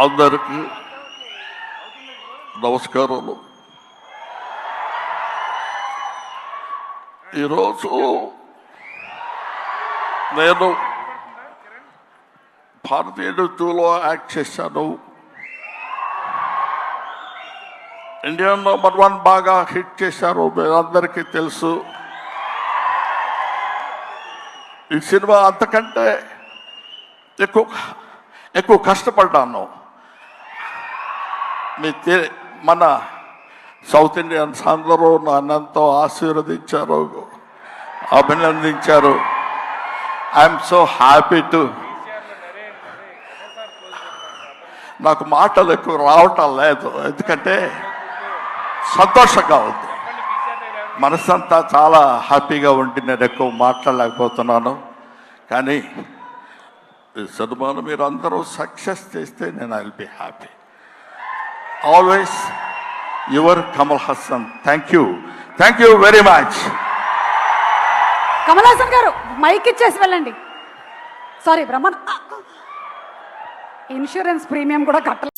అందరికీ నమస్కారాలు. ఈరోజు నేను భారతీయ టూలో యాక్ట్ చేశాను. ఇండియా #1 బాగా హిట్ చేశారు, మీరందరికీ తెలుసు. ఈ సినిమా అంతకంటే ఎక్కువ కష్టపడ్డాను. మన సౌత్ ఇండియన్స్ అందరూ నన్నంతో ఆశీర్వదించారు, అభినందించారు. I'm so happy to. నాకు మాటలు ఎక్కువ రావటం లేదు, ఎందుకంటే సంతోషంగా ఉంది. మనసంతా చాలా హ్యాపీగా ఉండి నేను ఎక్కువ మాట్లాడలేకపోతున్నాను. కానీ ఈ సినిమాను మీరు అందరూ సక్సెస్ చేస్తే నేను I will be happy. Always your Kamal Haasan. Thank you very much. Kamal Haasan గారు మైక్ ఇచ్చేసి వెళ్ళండి. సారీ బ్రహ్మన్, ఇన్సూరెన్స్ ప్రీమియం కూడా కట్టాలి.